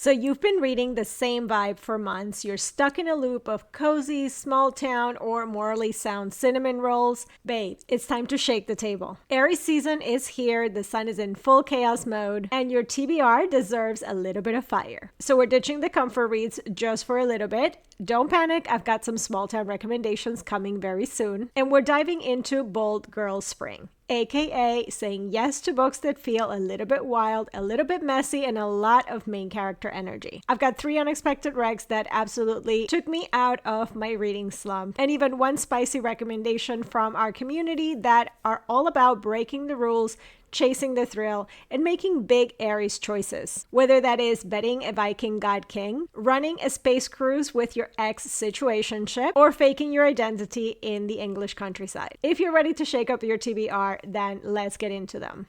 So you've been reading the same vibe for months. You're stuck in a loop of cozy, small town, or morally sound cinnamon rolls. Babe, it's time to shake the table. Aries season is here, the sun is in full chaos mode, and your TBR deserves a little bit of fire. So we're ditching the comfort reads just for a little bit. Don't panic, I've got some small town recommendations coming very soon. And we're diving into Bold Girl Spring, aka saying yes to books that feel a little bit wild, a little bit messy, and a lot of main character energy. I've got 3 unexpected recs that absolutely took me out of my reading slump, and even 1 spicy recommendation from our community that are all about breaking the rules, chasing the thrill, and making big Aries choices. Whether that is betting a Viking god king, running a space cruise with your ex situationship, or faking your identity in the English countryside. If you're ready to shake up your TBR, then let's get into them.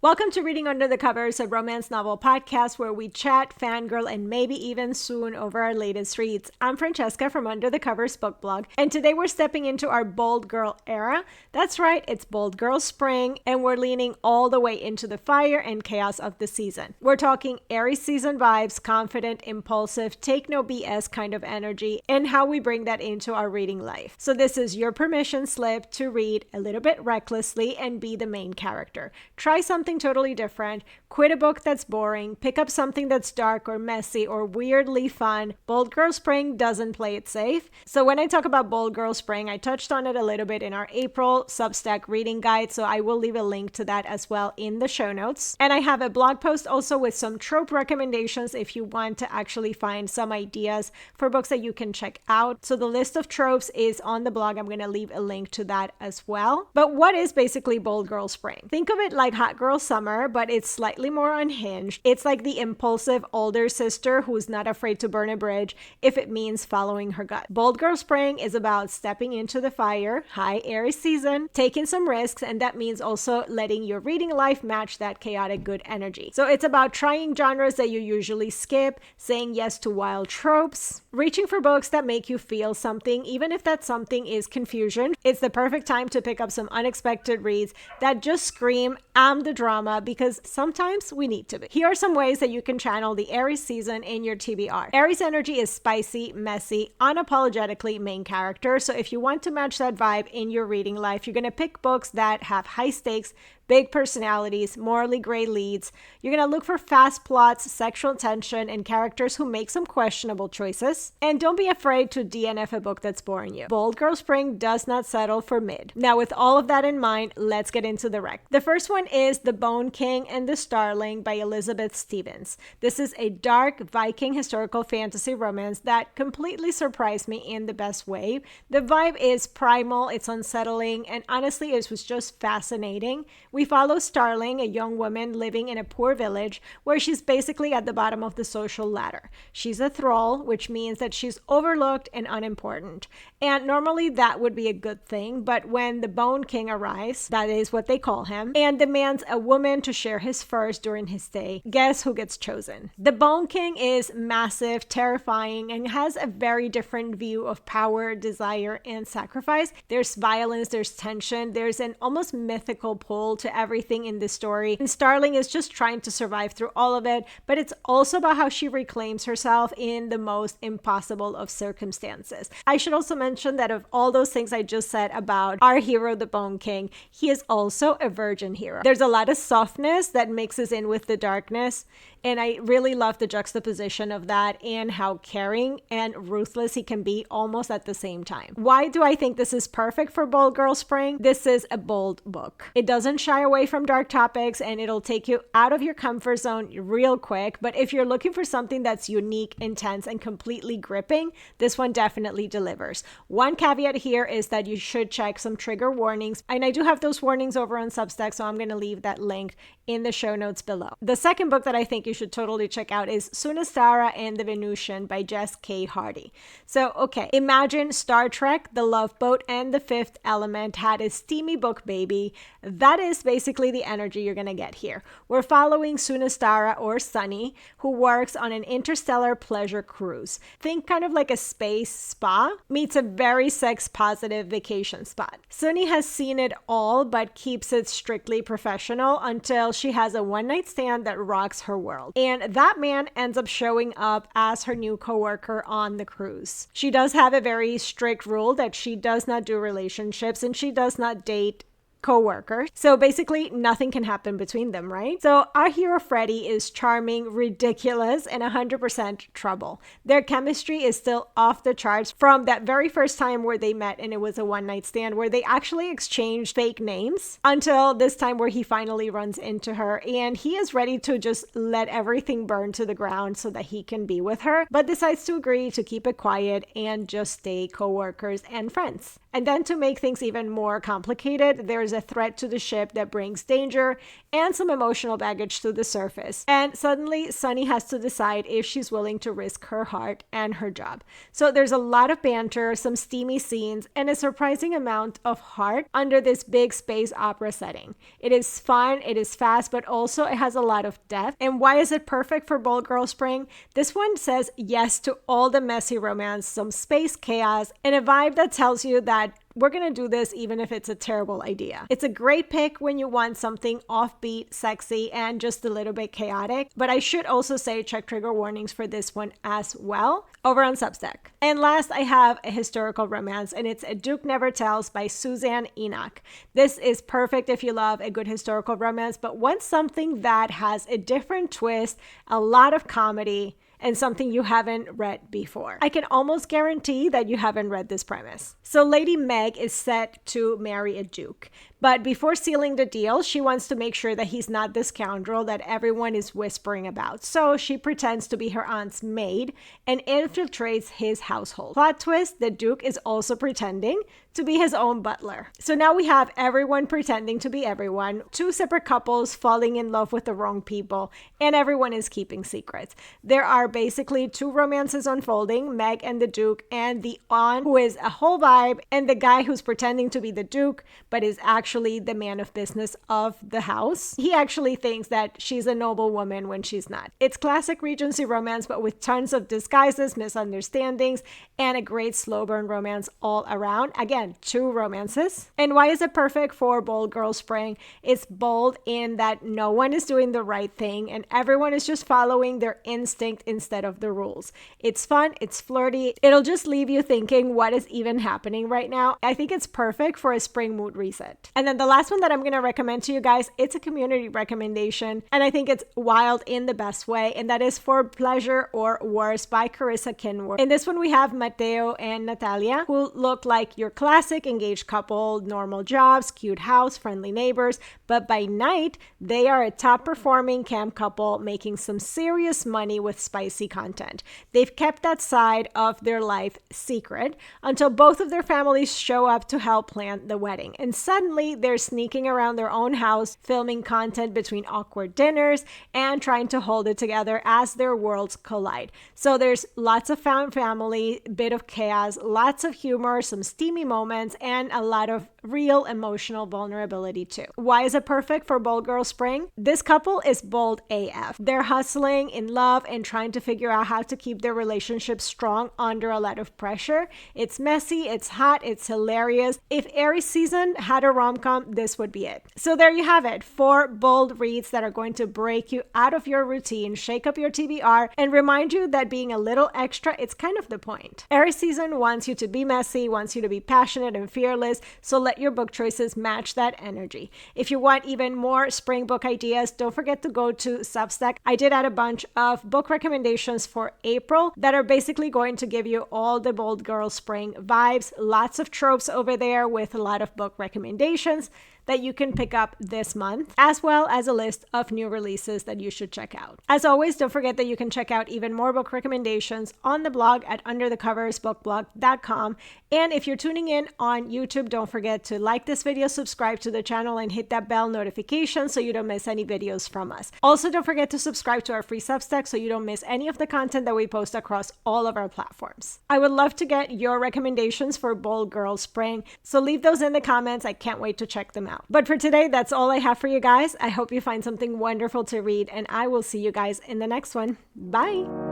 Welcome to Reading Under the Covers, a romance novel podcast where we chat, fangirl, and maybe even swoon over our latest reads. I'm Francesca from Under the Covers book blog, and today we're stepping into our Bold Girl era. That's right, it's Bold Girl Spring, and we're leaning all the way into the fire and chaos of the season. We're talking Aries season vibes, confident, impulsive, take no BS kind of energy, and how we bring that into our reading life. So this is your permission slip to read a little bit recklessly and be the main character. Try something totally different, quit a book that's boring, pick up something that's dark or messy or weirdly fun. Bold Girl Spring doesn't play it safe. So when I talk about Bold Girl Spring, I touched on it a little bit in our April Substack reading guide, so I will leave a link to that as well in the show notes. And I have a blog post also with some trope recommendations if you want to actually find some ideas for books that you can check out. So the list of tropes is on the blog. I'm going to leave a link to that as well. But what is basically Bold Girl Spring? Think of it like Hot Girl Summer, but it's slightly more unhinged. It's like the impulsive older sister who's not afraid to burn a bridge if it means following her gut. Bold Girl Spring is about stepping into the fire, hi Aries season, taking some risks, and that means also letting your reading life match that chaotic good energy. So it's about trying genres that you usually skip, saying yes to wild tropes, reaching for books that make you feel something, even if that something is confusion. It's the perfect time to pick up some unexpected reads that just scream, I'm the drama, because sometimes we need to be. Here are some ways that you can channel the Aries season in your TBR. Aries energy is spicy, messy, unapologetically main character. So if you want to match that vibe in your reading life, you're going to pick books that have high stakes, big personalities, morally gray leads. You're going to look for fast plots, sexual tension, and characters who make some questionable choices. And don't be afraid to DNF a book that's boring you. Bold Girl Spring does not settle for mid. Now, with all of that in mind, let's get into the rec. The first one is The Bone King and the Starling by Elizabeth Stevens. This is a dark Viking historical fantasy romance that completely surprised me in the best way. The vibe is primal, it's unsettling, and honestly, it was just fascinating. We follow Starling, a young woman living in a poor village where she's basically at the bottom of the social ladder. She's a thrall, which means that she's overlooked and unimportant. And normally that would be a good thing, but when the Bone King arrives, that is what they call him, and demands a woman to share his furs during his stay, guess who gets chosen? The Bone King is massive, terrifying, and has a very different view of power, desire, and sacrifice. There's violence, there's tension, there's an almost mythical pull to everything in this story. And Starling is just trying to survive through all of it, but it's also about how she reclaims herself in the most impossible of circumstances. I should also mention that of all those things I just said about our hero, the Bone King, he is also a virgin hero. There's a lot of softness that mixes in with the darkness, and I really love the juxtaposition of that and how caring and ruthless he can be almost at the same time. Why do I think this is perfect for Bold Girl Spring? This is a bold book. It doesn't shy away from dark topics, and it'll take you out of your comfort zone real quick. But if you're looking for something that's unique, intense, and completely gripping, this one definitely delivers. One caveat here is that you should check some trigger warnings, and I do have those warnings over on Substack, so I'm going to leave that link in the show notes below. The second book that I think you should totally check out is Sunastara and the Venusian by Jess K. Hardy. So, okay, imagine Star Trek, The Love Boat, and The Fifth Element had a steamy book baby. That is is basically the energy you're going to get here. We're following Sunastara, or Sunny, who works on an interstellar pleasure cruise. Think kind of like a space spa meets a very sex-positive vacation spot. Sunny has seen it all, but keeps it strictly professional until she has a one-night stand that rocks her world. And that man ends up showing up as her new coworker on the cruise. She does have a very strict rule that she does not do relationships and she does not date co-worker. So basically nothing can happen between them, right? So our hero Freddie is charming, ridiculous, and 100% trouble. Their chemistry is still off the charts from that very first time where they met and it was a one-night stand where they actually exchanged fake names until this time where he finally runs into her and he is ready to just let everything burn to the ground so that he can be with her, but decides to agree to keep it quiet and just stay co-workers and friends. And then to make things even more complicated, there's a threat to the ship that brings danger and some emotional baggage to the surface. And suddenly, Sunny has to decide if she's willing to risk her heart and her job. So there's a lot of banter, some steamy scenes, and a surprising amount of heart under this big space opera setting. It is fun, it is fast, but also it has a lot of depth. And why is it perfect for Bold Girl Spring? This one says yes to all the messy romance, some space chaos, and a vibe that tells you that we're going to do this even if it's a terrible idea. It's a great pick when you want something offbeat, sexy, and just a little bit chaotic. But I should also say check trigger warnings for this one as well over on Substack. And last, I have a historical romance, and it's A Duke Never Tells by Suzanne Enoch. This is perfect if you love a good historical romance, but want something that has a different twist, a lot of comedy, and something you haven't read before. I can almost guarantee that you haven't read this premise. So Lady Meg is set to marry a duke. But before sealing the deal, she wants to make sure that he's not the scoundrel that everyone is whispering about. So she pretends to be her aunt's maid and infiltrates his household. Plot twist, the Duke is also pretending to be his own butler. So now we have everyone pretending to be everyone, two separate couples falling in love with the wrong people, and everyone is keeping secrets. There are basically two romances unfolding, Meg and the Duke, and the aunt, who is a whole vibe, and the guy who's pretending to be the Duke, but is actually the man of business of the house. He actually thinks that she's a noble woman when she's not. It's classic Regency romance, but with tons of disguises, misunderstandings, and a great slow burn romance all around. Again, two romances. And why is it perfect for Bold Girl Spring? It's bold in that no one is doing the right thing and everyone is just following their instinct instead of the rules. It's fun, it's flirty. It'll just leave you thinking, what is even happening right now? I think it's perfect for a spring mood reset. And then the last one that I'm going to recommend to you guys, it's a community recommendation, and I think it's wild in the best way, and that is For Pleasure or Worse by Karissa Kinword. In this one, we have Mateo and Natalia, who look like your classic engaged couple, normal jobs, cute house, friendly neighbors, but by night, they are a top-performing camp couple making some serious money with spicy content. They've kept that side of their life secret until both of their families show up to help plan the wedding, and suddenly they're sneaking around their own house, filming content between awkward dinners and trying to hold it together as their worlds collide. So there's lots of found family, bit of chaos, lots of humor, some steamy moments, and a lot of real emotional vulnerability too. Why is it perfect for Bold Girl Spring? This couple is bold AF. They're hustling, in love, and trying to figure out how to keep their relationship strong under a lot of pressure. It's messy, it's hot, it's hilarious. If Aries season had a rom-com, this would be it. So there you have it. 4 bold reads that are going to break you out of your routine, shake up your TBR, and remind you that being a little extra, it's kind of the point. Aries season wants you to be messy, wants you to be passionate and fearless, so let your book choices match that energy. If you want even more spring book ideas, don't forget to go to Substack. I did add a bunch of book recommendations for April that are basically going to give you all the Bold Girl Spring vibes, lots of tropes over there with a lot of book recommendations that you can pick up this month, as well as a list of new releases that you should check out. As always, don't forget that you can check out even more book recommendations on the blog at underthecoversbookblog.com. And if you're tuning in on YouTube, don't forget to like this video, subscribe to the channel, and hit that bell notification so you don't miss any videos from us. Also, don't forget to subscribe to our free Substack so you don't miss any of the content that we post across all of our platforms. I would love to get your recommendations for Bold Girl Spring, so leave those in the comments. I can't wait to check them out. out. But for today, that's all I have for you guys. I hope you find something wonderful to read, and I will see you guys in the next one. Bye!